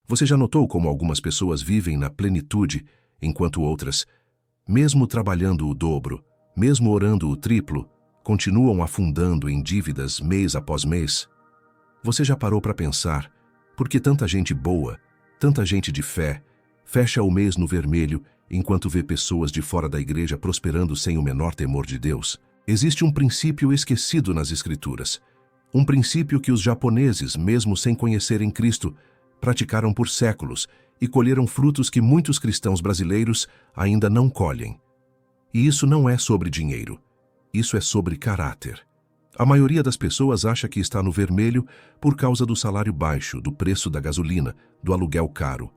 Você já notou como algumas pessoas vivem na plenitude, enquanto outras, mesmo trabalhando o dobro, mesmo orando o triplo, continuam afundando em dívidas mês após mês? Você já parou para pensar por que tanta gente boa, tanta gente de fé, fecha o mês no vermelho enquanto vê pessoas de fora da igreja prosperando sem o menor temor de Deus? Existe um princípio esquecido nas Escrituras. Um princípio que os japoneses, mesmo sem conhecerem Cristo, praticaram por séculos e colheram frutos que muitos cristãos brasileiros ainda não colhem. E isso não é sobre dinheiro. Isso é sobre caráter. A maioria das pessoas acha que está no vermelho por causa do salário baixo, do preço da gasolina, do aluguel caro.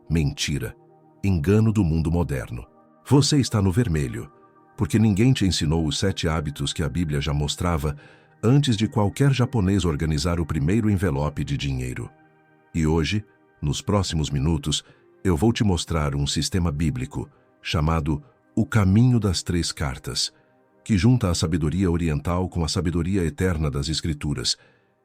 Mentira. Engano do mundo moderno. Você está no vermelho porque ninguém te ensinou os 7 hábitos que a Bíblia já mostrava antes de qualquer japonês organizar o primeiro envelope de dinheiro. E hoje, nos próximos minutos, eu vou te mostrar um sistema bíblico chamado O Caminho das 3 Cartas, que junta a sabedoria oriental com a sabedoria eterna das Escrituras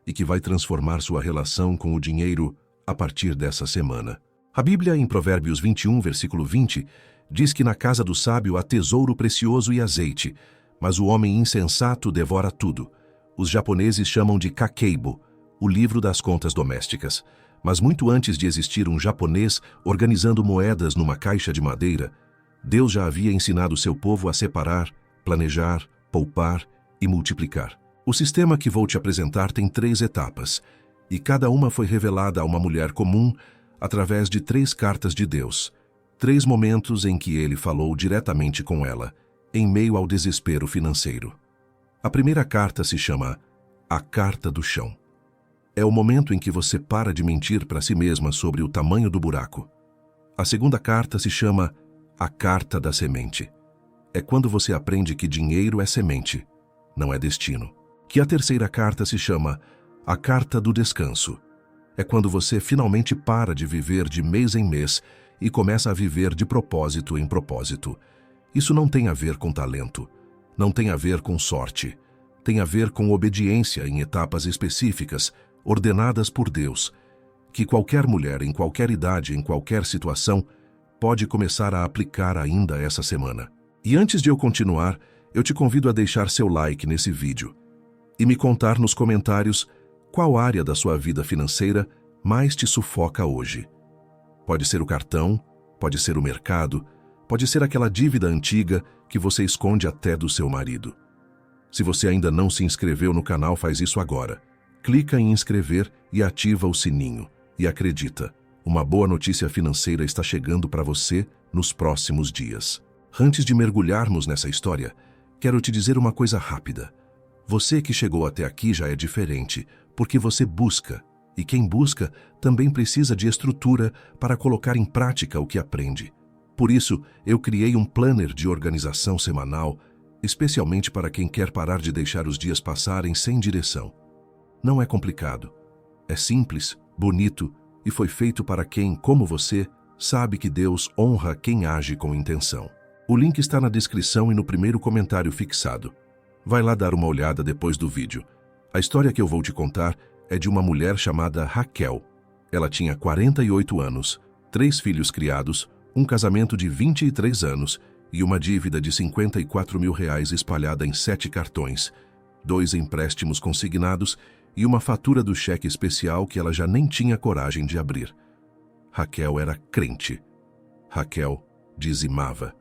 e que vai transformar sua relação com o dinheiro a partir dessa semana. A Bíblia, em Provérbios 21, versículo 20, diz que na casa do sábio há tesouro precioso e azeite, mas o homem insensato devora tudo. Os japoneses chamam de kakeibo, o livro das contas domésticas. Mas muito antes de existir um japonês organizando moedas numa caixa de madeira, Deus já havia ensinado seu povo a separar, planejar, poupar e multiplicar. O sistema que vou te apresentar tem 3 etapas, e cada uma foi revelada a uma mulher comum através de 3 cartas de Deus, 3 momentos em que ele falou diretamente com ela, em meio ao desespero financeiro. A primeira carta se chama A Carta do Chão. É o momento em que você para de mentir para si mesma sobre o tamanho do buraco. A segunda carta se chama A Carta da Semente. É quando você aprende que dinheiro é semente, não é destino. Que a terceira carta se chama A Carta do Descanso. É quando você finalmente para de viver de mês em mês e começa a viver de propósito em propósito. Isso não tem a ver com talento, não tem a ver com sorte, tem a ver com obediência em etapas específicas, ordenadas por Deus, que qualquer mulher, em qualquer idade, em qualquer situação, pode começar a aplicar ainda essa semana. E antes de eu continuar, eu te convido a deixar seu like nesse vídeo e me contar nos comentários qual área da sua vida financeira mais te sufoca hoje. Pode ser o cartão, pode ser o mercado, pode ser aquela dívida antiga que você esconde até do seu marido. Se você ainda não se inscreveu no canal, faz isso agora. Clica em inscrever e ativa o sininho. E acredita, uma boa notícia financeira está chegando para você nos próximos dias. Antes de mergulharmos nessa história, quero te dizer uma coisa rápida. Você que chegou até aqui já é diferente, porque você busca. E quem busca também precisa de estrutura para colocar em prática o que aprende. Por isso, eu criei um planner de organização semanal, especialmente para quem quer parar de deixar os dias passarem sem direção. Não é complicado. É simples, bonito e foi feito para quem, como você, sabe que Deus honra quem age com intenção. O link está na descrição e no primeiro comentário fixado. Vai lá dar uma olhada depois do vídeo. A história que eu vou te contar é de uma mulher chamada Raquel. Ela tinha 48 anos, 3 filhos criados, um casamento de 23 anos e uma dívida de R$54 mil espalhada em 7 cartões, 2 empréstimos consignados e uma fatura do cheque especial que ela já nem tinha coragem de abrir. Raquel era crente. Raquel dizimava.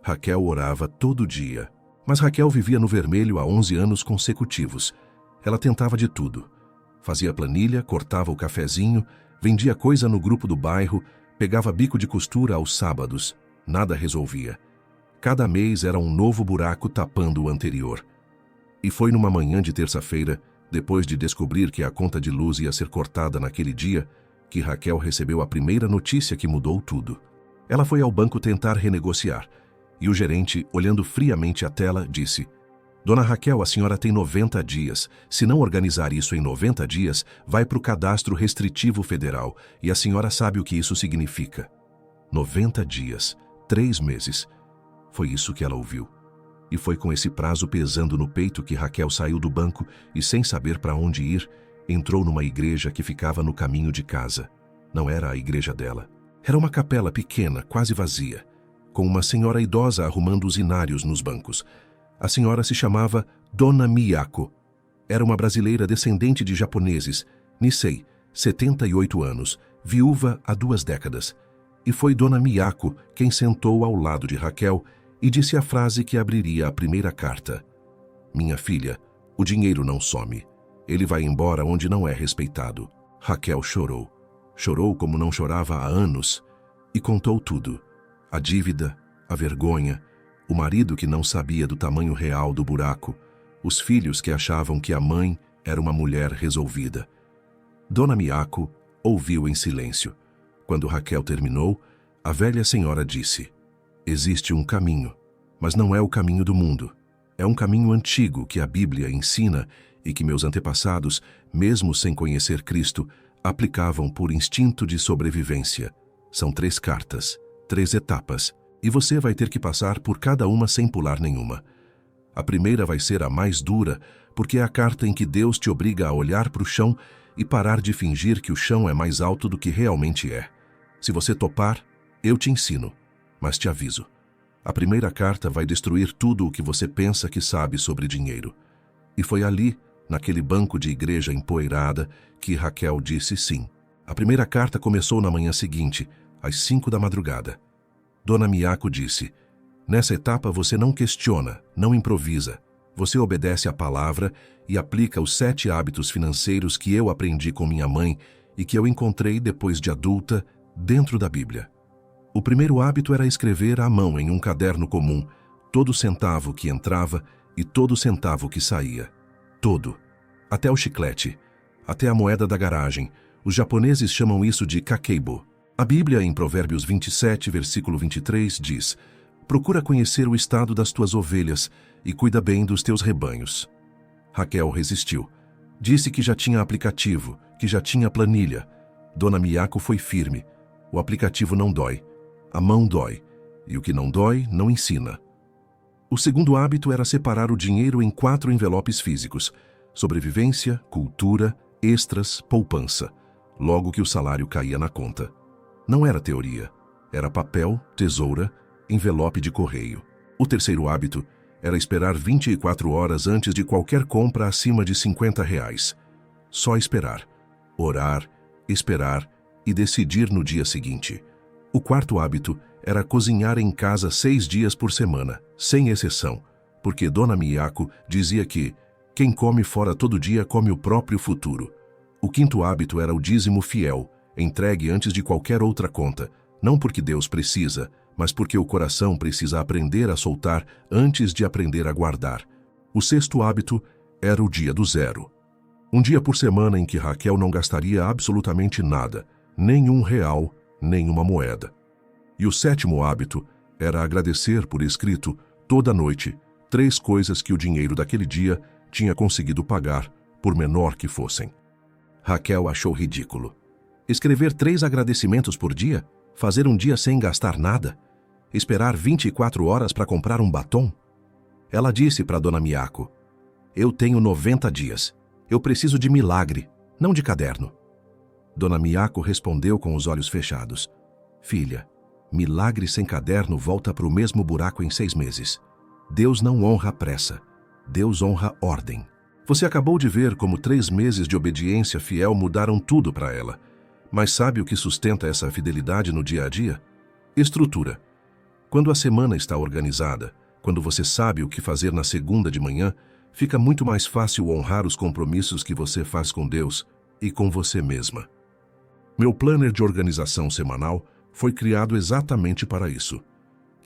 Raquel orava todo dia. Mas Raquel vivia no vermelho há 11 anos consecutivos. Ela tentava de tudo. Fazia planilha, cortava o cafezinho, vendia coisa no grupo do bairro, pegava bico de costura aos sábados. Nada resolvia. Cada mês era um novo buraco tapando o anterior. E foi numa manhã de terça-feira, depois de descobrir que a conta de luz ia ser cortada naquele dia, que Raquel recebeu a primeira notícia que mudou tudo. Ela foi ao banco tentar renegociar, e o gerente, olhando friamente a tela, disse: Dona Raquel, a senhora tem 90 dias. Se não organizar isso em 90 dias, vai para o cadastro restritivo federal, e a senhora sabe o que isso significa. 90 dias, 3 meses. Foi isso que ela ouviu. E foi com esse prazo pesando no peito que Raquel saiu do banco e, sem saber para onde ir, entrou numa igreja que ficava no caminho de casa. Não era a igreja dela. Era uma capela pequena, quase vazia, com uma senhora idosa arrumando os inários nos bancos. A senhora se chamava Dona Miyako. Era uma brasileira descendente de japoneses, Nisei, 78 anos, viúva há 2 décadas. E foi Dona Miyako quem sentou ao lado de Raquel e disse a frase que abriria a primeira carta. Minha filha, o dinheiro não some. Ele vai embora onde não é respeitado. Raquel chorou. Chorou como não chorava há anos e contou tudo. A dívida, a vergonha, o marido que não sabia do tamanho real do buraco, os filhos que achavam que a mãe era uma mulher resolvida. Dona Miyako ouviu em silêncio. Quando Raquel terminou, a velha senhora disse: existe um caminho, mas não é o caminho do mundo. É um caminho antigo que a Bíblia ensina e que meus antepassados, mesmo sem conhecer Cristo, aplicavam por instinto de sobrevivência. São 3 cartas, 3 etapas, e você vai ter que passar por cada uma sem pular nenhuma. A primeira vai ser a mais dura, porque é a carta em que Deus te obriga a olhar para o chão e parar de fingir que o chão é mais alto do que realmente é. Se você topar, eu te ensino, mas te aviso. A primeira carta vai destruir tudo o que você pensa que sabe sobre dinheiro. E foi ali, naquele banco de igreja empoeirada, que Raquel disse sim. A primeira carta começou na manhã seguinte, às 5 da madrugada. Dona Miyako disse: nessa etapa você não questiona, não improvisa. Você obedece à palavra e aplica os 7 hábitos financeiros que eu aprendi com minha mãe e que eu encontrei depois de adulta dentro da Bíblia. O primeiro hábito era escrever à mão em um caderno comum todo centavo que entrava e todo centavo que saía. Todo. Até o chiclete. Até a moeda da garagem. Os japoneses chamam isso de kakeibo. A Bíblia, em Provérbios 27, versículo 23, diz: procura conhecer o estado das tuas ovelhas e cuida bem dos teus rebanhos. Raquel resistiu. Disse que já tinha aplicativo, que já tinha planilha. Dona Miyako foi firme. O aplicativo não dói. A mão dói. E o que não dói, não ensina. O segundo hábito era separar o dinheiro em 4 envelopes físicos: sobrevivência, cultura, extras, poupança. Logo que o salário caía na conta. Não era teoria. Era papel, tesoura, envelope de correio. O terceiro hábito era esperar 24 horas antes de qualquer compra acima de R$ 50. Só esperar. Orar, esperar e decidir no dia seguinte. O quarto hábito era cozinhar em casa 6 dias por semana, sem exceção, porque Dona Miyako dizia que quem come fora todo dia come o próprio futuro. O quinto hábito era o dízimo fiel, entregue antes de qualquer outra conta, não porque Deus precisa, mas porque o coração precisa aprender a soltar antes de aprender a guardar. O sexto hábito era o dia do zero. Um dia por semana em que Raquel não gastaria absolutamente nada, nem R$ 1, nem uma moeda. E o sétimo hábito era agradecer por escrito, toda noite, 3 coisas que o dinheiro daquele dia tinha conseguido pagar, por menor que fossem. Raquel achou ridículo. Escrever 3 agradecimentos por dia? Fazer um dia sem gastar nada? Esperar 24 horas para comprar um batom? Ela disse para Dona Miyako: eu tenho 90 dias. Eu preciso de milagre, não de caderno. Dona Miyako respondeu com os olhos fechados: filha, milagre sem caderno volta para o mesmo buraco em 6 meses. Deus não honra a pressa. Deus honra ordem. Você acabou de ver como 3 meses de obediência fiel mudaram tudo para ela. Mas sabe o que sustenta essa fidelidade no dia a dia? Estrutura. Quando a semana está organizada, quando você sabe o que fazer na segunda de manhã, fica muito mais fácil honrar os compromissos que você faz com Deus e com você mesma. Meu planner de organização semanal foi criado exatamente para isso.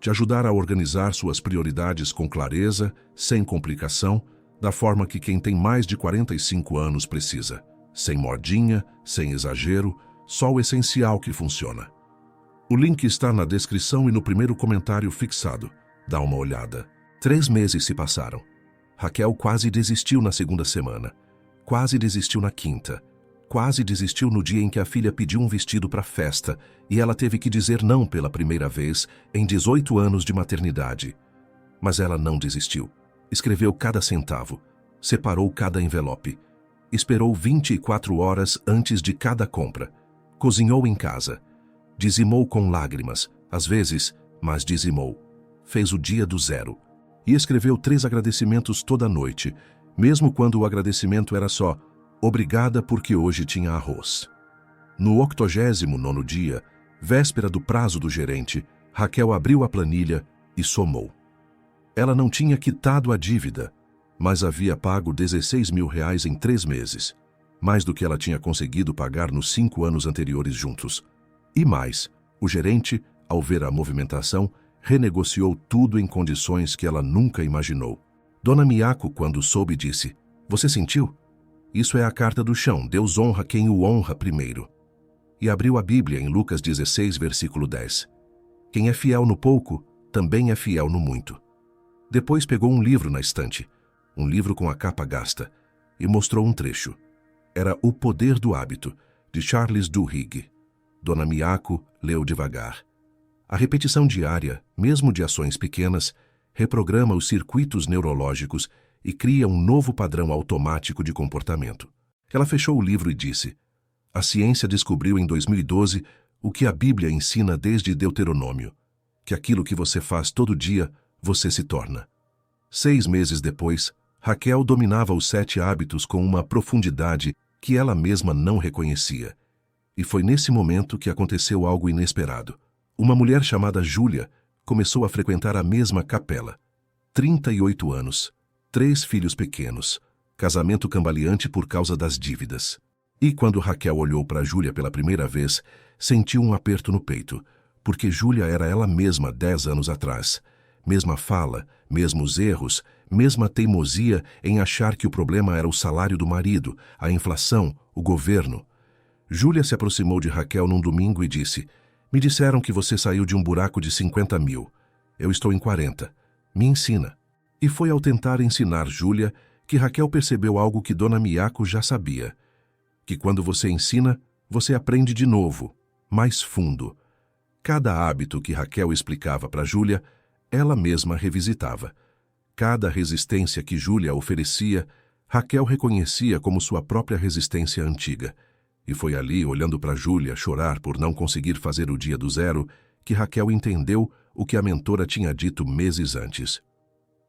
Te ajudar a organizar suas prioridades com clareza, sem complicação, da forma que quem tem mais de 45 anos precisa. Sem modinha, sem exagero, só o essencial que funciona. O link está na descrição e no primeiro comentário fixado. Dá uma olhada. 3 meses se passaram. Raquel quase desistiu na segunda semana. Quase desistiu na quinta. Quase desistiu no dia em que a filha pediu um vestido para a festa e ela teve que dizer não pela primeira vez em 18 anos de maternidade. Mas ela não desistiu. Escreveu cada centavo. Separou cada envelope. Esperou 24 horas antes de cada compra. Cozinhou em casa. Dizimou com lágrimas, às vezes, mas dizimou. Fez o dia do zero. E escreveu 3 agradecimentos toda noite, mesmo quando o agradecimento era só obrigada porque hoje tinha arroz. No 89º dia, véspera do prazo do gerente, Raquel abriu a planilha e somou. Ela não tinha quitado a dívida, mas havia pago R$16 mil em 3 meses, mais do que ela tinha conseguido pagar nos 5 anos anteriores juntos. E mais, o gerente, ao ver a movimentação, renegociou tudo em condições que ela nunca imaginou. Dona Miyako, quando soube, disse: "Você sentiu? Isso é a carta do chão, Deus honra quem o honra primeiro." E abriu a Bíblia em Lucas 16, versículo 10. Quem é fiel no pouco, também é fiel no muito. Depois pegou um livro na estante, um livro com a capa gasta, e mostrou um trecho. Era O Poder do Hábito, de Charles Duhigg. Dona Miyako leu devagar. A repetição diária, mesmo de ações pequenas, reprograma os circuitos neurológicos e cria um novo padrão automático de comportamento. Ela fechou o livro e disse: "A ciência descobriu em 2012 o que a Bíblia ensina desde Deuteronômio, que aquilo que você faz todo dia, você se torna." 6 meses depois, Raquel dominava os 7 hábitos com uma profundidade que ela mesma não reconhecia. E foi nesse momento que aconteceu algo inesperado. Uma mulher chamada Júlia começou a frequentar a mesma capela. 38 anos, 3 filhos pequenos, casamento cambaleante por causa das dívidas. E quando Raquel olhou para Júlia pela primeira vez, sentiu um aperto no peito, porque Júlia era ela mesma 10 anos atrás. Mesma fala, mesmos erros, mesma teimosia em achar que o problema era o salário do marido, a inflação, o governo. Júlia se aproximou de Raquel num domingo e disse: "Me disseram que você saiu de um buraco de 50 mil. Eu estou em 40. Me ensina." E foi ao tentar ensinar Júlia que Raquel percebeu algo que Dona Miyako já sabia. Que quando você ensina, você aprende de novo, mais fundo. Cada hábito que Raquel explicava para Júlia, ela mesma revisitava. Cada resistência que Júlia oferecia, Raquel reconhecia como sua própria resistência antiga. E foi ali, olhando para Júlia chorar por não conseguir fazer o dia do zero, que Raquel entendeu o que a mentora tinha dito meses antes.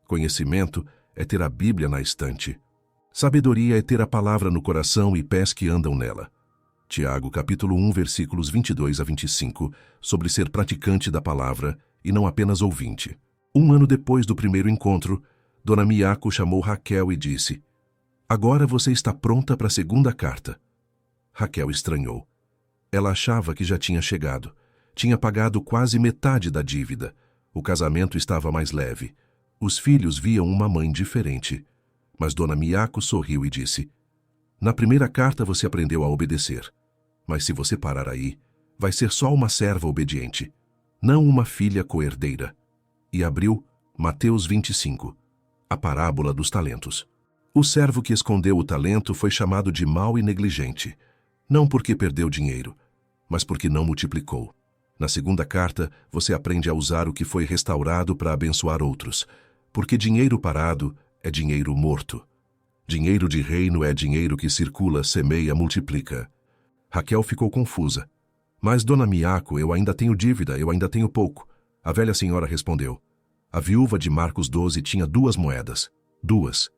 Conhecimento é ter a Bíblia na estante. Sabedoria é ter a palavra no coração e pés que andam nela. Tiago, capítulo 1, versículos 22 a 25, sobre ser praticante da palavra e não apenas ouvinte. 1 ano depois do primeiro encontro, Dona Miyako chamou Raquel e disse: "Agora você está pronta para a segunda carta." Raquel estranhou. Ela achava que já tinha chegado. Tinha pagado quase metade da dívida. O casamento estava mais leve. Os filhos viam uma mãe diferente. Mas Dona Miyako sorriu e disse: "Na primeira carta você aprendeu a obedecer. Mas se você parar aí, vai ser só uma serva obediente, não uma filha coerdeira." E abriu Mateus 25, a parábola dos talentos. O servo que escondeu o talento foi chamado de mau e negligente, não porque perdeu dinheiro, mas porque não multiplicou. Na segunda carta, você aprende a usar o que foi restaurado para abençoar outros, porque dinheiro parado é dinheiro morto. Dinheiro de reino é dinheiro que circula, semeia, multiplica. Raquel ficou confusa. "Mas, Dona Miyako, eu ainda tenho dívida, eu ainda tenho pouco." A velha senhora respondeu: "A viúva de Marcos 12 tinha 2 moedas. 2.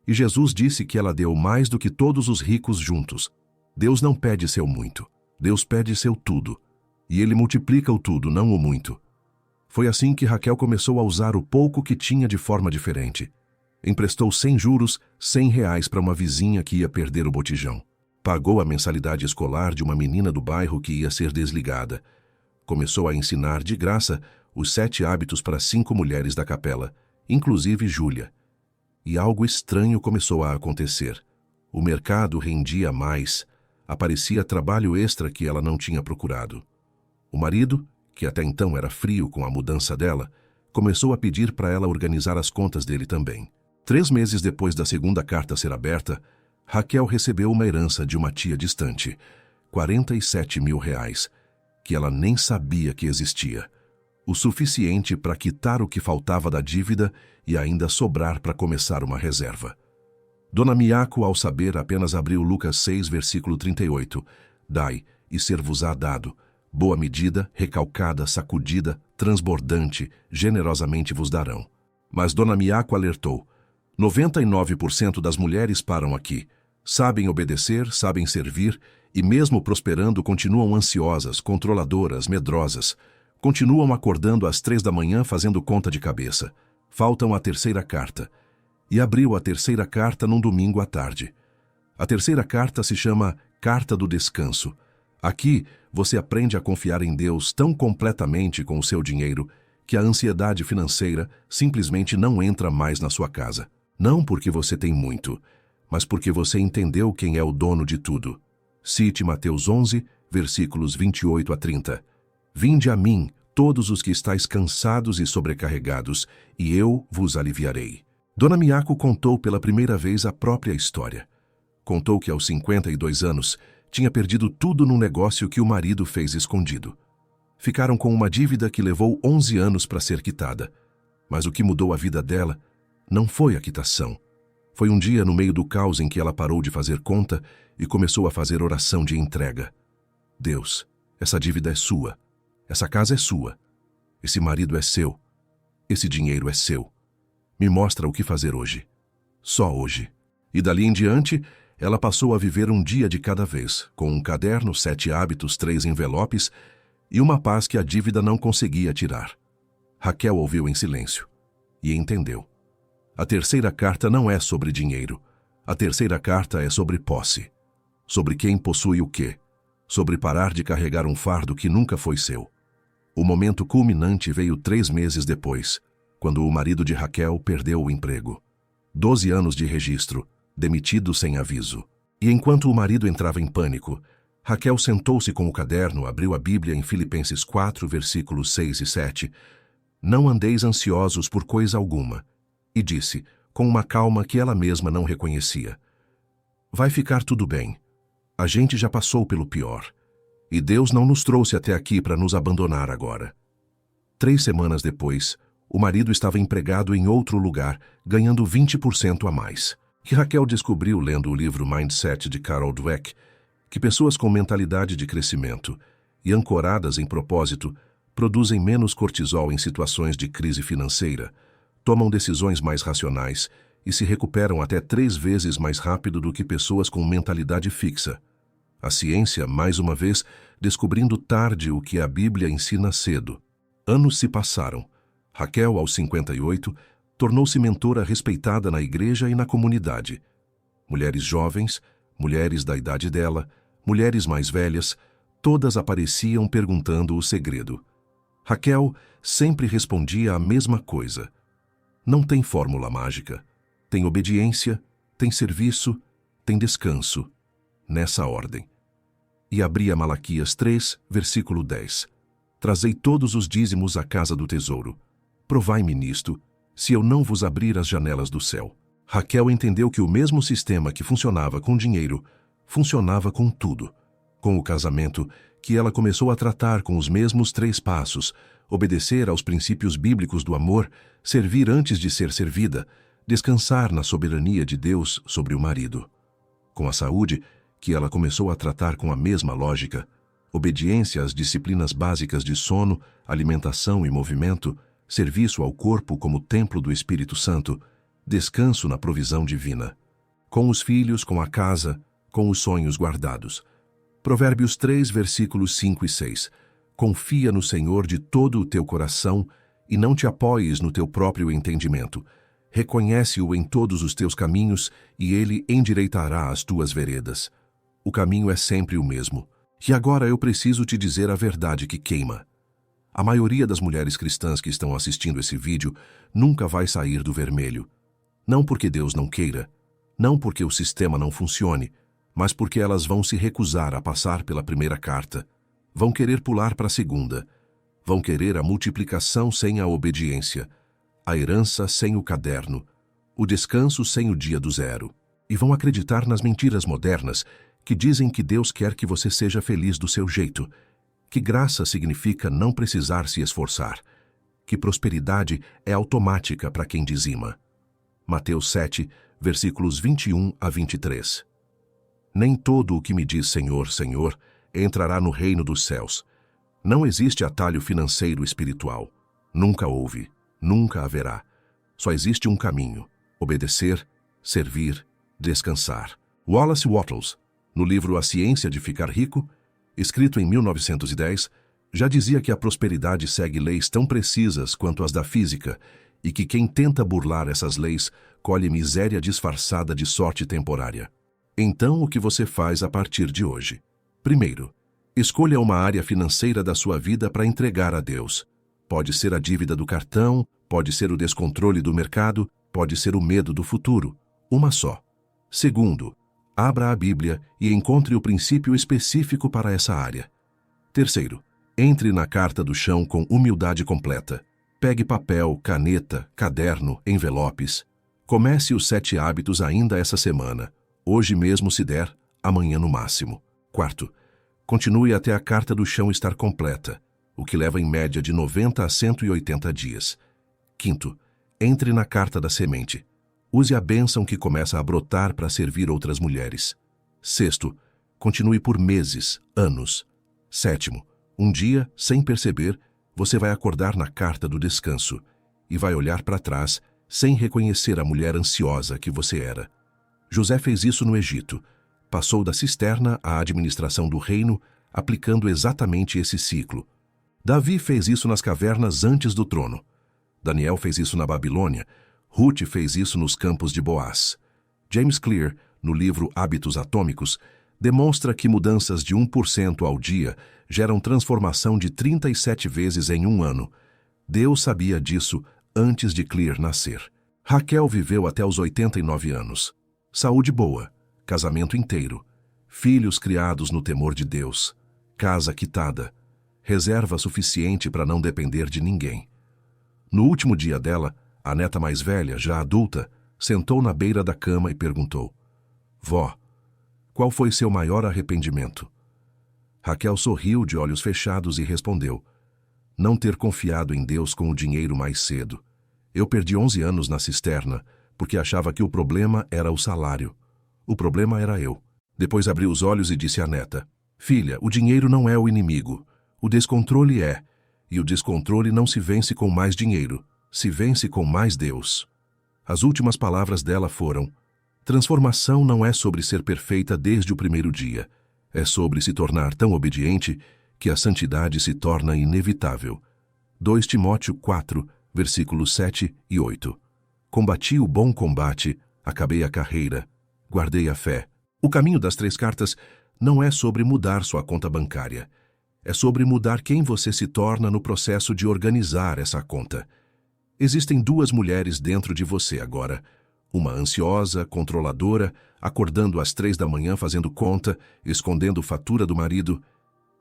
E Jesus disse que ela deu mais do que todos os ricos juntos. Deus não pede seu muito. Deus pede seu tudo. E Ele multiplica o tudo, não o muito." Foi assim que Raquel começou a usar o pouco que tinha de forma diferente. Emprestou sem juros R$100 para uma vizinha que ia perder o botijão. Pagou a mensalidade escolar de uma menina do bairro que ia ser desligada. Começou a ensinar de graça os 7 hábitos para 5 mulheres da capela, inclusive Júlia. E algo estranho começou a acontecer. O mercado rendia mais. Aparecia trabalho extra que ela não tinha procurado. O marido, que até então era frio com a mudança dela, começou a pedir para ela organizar as contas dele também. 3 meses depois da segunda carta ser aberta, Raquel recebeu uma herança de uma tia distante, R$47 mil, que ela nem sabia que existia. O suficiente para quitar o que faltava da dívida e ainda sobrar para começar uma reserva. Dona Miyako, ao saber, apenas abriu Lucas 6, versículo 38. "Dai, e ser-vos-á dado. Boa medida, recalcada, sacudida, transbordante, generosamente vos darão. Mas Dona Miyako alertou: 99% das mulheres param aqui. Sabem obedecer, sabem servir, e mesmo prosperando continuam ansiosas, controladoras, medrosas. Continuam acordando às 3 da manhã fazendo conta de cabeça. Faltam a terceira carta. E abriu a terceira carta num domingo à tarde. A terceira carta se chama Carta do Descanso. Aqui, você aprende a confiar em Deus tão completamente com o seu dinheiro que a ansiedade financeira simplesmente não entra mais na sua casa. Não porque você tem muito, mas porque você entendeu quem é o dono de tudo. Cite Mateus 11, versículos 28 a 30. Vinde a mim, todos os que estáis cansados e sobrecarregados, e eu vos aliviarei. Dona Miyako contou pela primeira vez a própria história. Contou que aos 52 anos tinha perdido tudo num negócio que o marido fez escondido. Ficaram com uma dívida que levou 11 anos para ser quitada. Mas o que mudou a vida dela não foi a quitação. Foi um dia no meio do caos em que ela parou de fazer conta e começou a fazer oração de entrega. Deus, essa dívida é sua. Essa casa é sua. Esse marido é seu. Esse dinheiro é seu. Me mostra o que fazer hoje. Só hoje. E dali em diante, ela passou a viver um dia de cada vez, com um caderno, 7 hábitos, 3 envelopes e uma paz que a dívida não conseguia tirar. Raquel ouviu em silêncio e entendeu. A terceira carta não é sobre dinheiro. A terceira carta é sobre posse. Sobre quem possui o quê. Sobre parar de carregar um fardo que nunca foi seu. O momento culminante veio 3 meses depois, quando o marido de Raquel perdeu o emprego. 12 anos de registro, demitido sem aviso. E enquanto o marido entrava em pânico, Raquel sentou-se com o caderno, abriu a Bíblia em Filipenses 4, versículos 6 e 7. Não andeis ansiosos por coisa alguma. E disse, com uma calma que ela mesma não reconhecia: vai ficar tudo bem. A gente já passou pelo pior. E Deus não nos trouxe até aqui para nos abandonar agora. 3 semanas depois, o marido estava empregado em outro lugar, ganhando 20% a mais. Que Raquel descobriu lendo o livro Mindset de Carol Dweck, que pessoas com mentalidade de crescimento e ancoradas em propósito produzem menos cortisol em situações de crise financeira, tomam decisões mais racionais e se recuperam até 3 vezes mais rápido do que pessoas com mentalidade fixa. A ciência, mais uma vez, descobrindo tarde o que a Bíblia ensina cedo. Anos se passaram. Raquel, aos 58, tornou-se mentora respeitada na igreja e na comunidade. Mulheres jovens, mulheres da idade dela, mulheres mais velhas, todas apareciam perguntando o segredo. Raquel sempre respondia a mesma coisa. Não tem fórmula mágica. Tem obediência, tem serviço, tem descanso. Nessa ordem. E abria Malaquias 3, versículo 10. Trazei todos os dízimos à casa do tesouro. Provai-me nisto, se eu não vos abrir as janelas do céu. Raquel entendeu que o mesmo sistema que funcionava com dinheiro, funcionava com tudo. Com o casamento, que ela começou a tratar com os mesmos 3 passos: obedecer aos princípios bíblicos do amor, servir antes de ser servida, descansar na soberania de Deus sobre o marido. Com a saúde, que ela começou a tratar com a mesma lógica: obediência às disciplinas básicas de sono, alimentação e movimento, serviço ao corpo como templo do Espírito Santo, descanso na provisão divina. Com os filhos, com a casa, com os sonhos guardados. Provérbios 3, versículos 5 e 6. Confia no Senhor de todo o teu coração e não te apoies no teu próprio entendimento. Reconhece-o em todos os teus caminhos e ele endireitará as tuas veredas. O caminho é sempre o mesmo. E agora eu preciso te dizer a verdade que queima. A maioria das mulheres cristãs que estão assistindo esse vídeo nunca vai sair do vermelho. Não porque Deus não queira, não porque o sistema não funcione, mas porque elas vão se recusar a passar pela primeira carta. Vão querer pular para a segunda. Vão querer a multiplicação sem a obediência, a herança sem o caderno, o descanso sem o dia do zero. E vão acreditar nas mentiras modernas que dizem que Deus quer que você seja feliz do seu jeito, que graça significa não precisar se esforçar, que prosperidade é automática para quem dizima. Mateus 7, versículos 21 a 23. Nem todo o que me diz Senhor, Senhor, entrará no reino dos céus. Não existe atalho financeiro espiritual. Nunca houve, nunca haverá. Só existe um caminho: obedecer, servir, descansar. Wallace Wattles, no livro A Ciência de Ficar Rico, escrito em 1910, já dizia que a prosperidade segue leis tão precisas quanto as da física e que quem tenta burlar essas leis colhe miséria disfarçada de sorte temporária. Então, o que você faz a partir de hoje? Primeiro, escolha uma área financeira da sua vida para entregar a Deus. Pode ser a dívida do cartão, pode ser o descontrole do mercado, pode ser o medo do futuro. Uma só. Segundo, abra a Bíblia e encontre o princípio específico para essa área. Terceiro, entre na carta do chão com humildade completa. Pegue papel, caneta, caderno, envelopes. Comece os 7 hábitos ainda essa semana. Hoje mesmo se der, amanhã no máximo. Quarto, continue até a carta do chão estar completa, o que leva em média de 90 a 180 dias. Quinto, entre na carta da semente. Use a bênção que começa a brotar para servir outras mulheres. Sexto, continue por meses, anos. Sétimo, um dia, sem perceber, você vai acordar na carta do descanso e vai olhar para trás sem reconhecer a mulher ansiosa que você era. José fez isso no Egito. Passou da cisterna à administração do reino, aplicando exatamente esse ciclo. Davi fez isso nas cavernas antes do trono. Daniel fez isso na Babilônia. Ruth fez isso nos campos de Boaz. James Clear, no livro Hábitos Atômicos, demonstra que mudanças de 1% ao dia geram transformação de 37 vezes em um ano. Deus sabia disso antes de Clear nascer. Raquel viveu até os 89 anos. Saúde boa, casamento inteiro, filhos criados no temor de Deus, casa quitada, reserva suficiente para não depender de ninguém. No último dia dela, a neta mais velha, já adulta, sentou na beira da cama e perguntou: Vó, qual foi seu maior arrependimento? Raquel sorriu de olhos fechados e respondeu: Não ter confiado em Deus com o dinheiro mais cedo. Eu perdi 11 anos na cisterna, porque achava que o problema era o salário. O problema era eu. Depois abri os olhos e disse à neta: Filha, o dinheiro não é o inimigo. O descontrole é. E o descontrole não se vence com mais dinheiro. Se vence com mais Deus. As últimas palavras dela foram: Transformação não é sobre ser perfeita desde o primeiro dia. É sobre se tornar tão obediente que a santidade se torna inevitável. 2 Timóteo 4, versículos 7 e 8. Combati o bom combate, acabei a carreira, guardei a fé. O caminho das 3 cartas não é sobre mudar sua conta bancária. É sobre mudar quem você se torna no processo de organizar essa conta. Existem 2 mulheres dentro de você agora. Uma ansiosa, controladora, acordando às 3 da manhã fazendo conta, escondendo fatura do marido,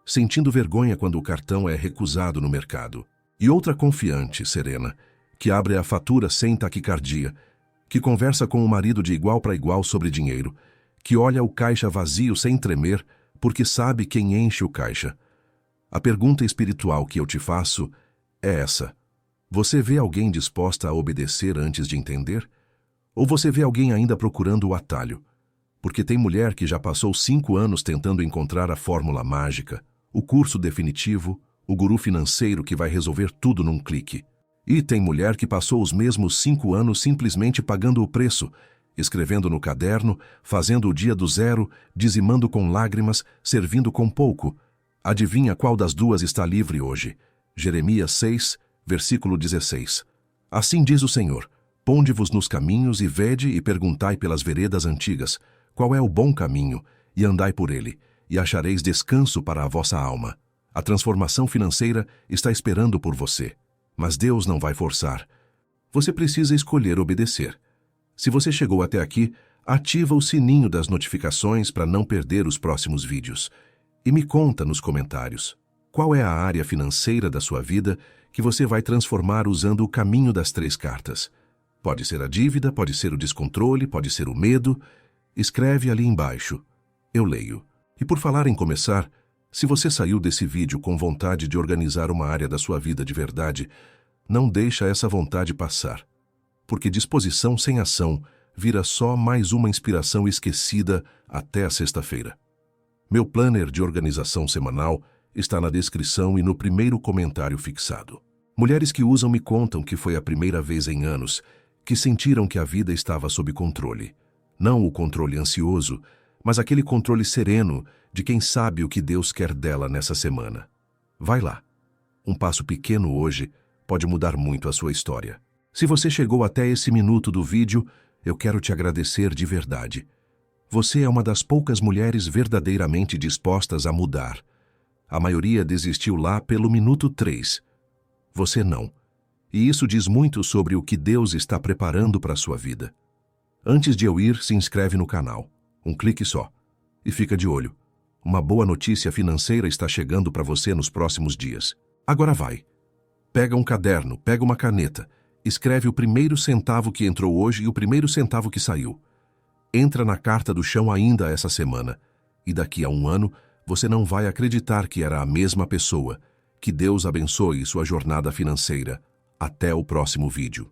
sentindo vergonha quando o cartão é recusado no mercado. E outra confiante, serena, que abre a fatura sem taquicardia, que conversa com o marido de igual para igual sobre dinheiro, que olha o caixa vazio sem tremer, porque sabe quem enche o caixa. A pergunta espiritual que eu te faço é essa: você vê alguém disposta a obedecer antes de entender? Ou você vê alguém ainda procurando o atalho? Porque tem mulher que já passou 5 anos tentando encontrar a fórmula mágica, o curso definitivo, o guru financeiro que vai resolver tudo num clique. E tem mulher que passou os mesmos 5 anos simplesmente pagando o preço, escrevendo no caderno, fazendo o dia do zero, dizimando com lágrimas, servindo com pouco. Adivinha qual das 2 está livre hoje? Jeremias 6, versículo 16. Assim diz o Senhor: Ponde-vos nos caminhos e vede e perguntai pelas veredas antigas, qual é o bom caminho, e andai por ele, e achareis descanso para a vossa alma. A transformação financeira está esperando por você, mas Deus não vai forçar. Você precisa escolher obedecer. Se você chegou até aqui, ativa o sininho das notificações para não perder os próximos vídeos. E me conta nos comentários, qual é a área financeira da sua vida que você vai transformar usando o caminho das 3 cartas. Pode ser a dívida, pode ser o descontrole, pode ser o medo. Escreve ali embaixo. Eu leio. E por falar em começar, se você saiu desse vídeo com vontade de organizar uma área da sua vida de verdade, não deixa essa vontade passar. Porque disposição sem ação vira só mais uma inspiração esquecida até a sexta-feira. Meu planner de organização semanal está na descrição e no primeiro comentário fixado. Mulheres que usam me contam que foi a primeira vez em anos que sentiram que a vida estava sob controle. Não o controle ansioso, mas aquele controle sereno de quem sabe o que Deus quer dela nessa semana. Vai lá. Um passo pequeno hoje pode mudar muito a sua história. Se você chegou até esse minuto do vídeo, eu quero te agradecer de verdade. Você é uma das poucas mulheres verdadeiramente dispostas a mudar. A maioria desistiu lá pelo minuto 3. Você não. E isso diz muito sobre o que Deus está preparando para a sua vida. Antes de eu ir, se inscreve no canal. Um clique só. E fica de olho. Uma boa notícia financeira está chegando para você nos próximos dias. Agora vai. Pega um caderno, pega uma caneta. Escreve o primeiro centavo que entrou hoje e o primeiro centavo que saiu. Entra na carta do chão ainda essa semana. E daqui a um ano, você não vai acreditar que era a mesma pessoa. Que Deus abençoe sua jornada financeira. Até o próximo vídeo.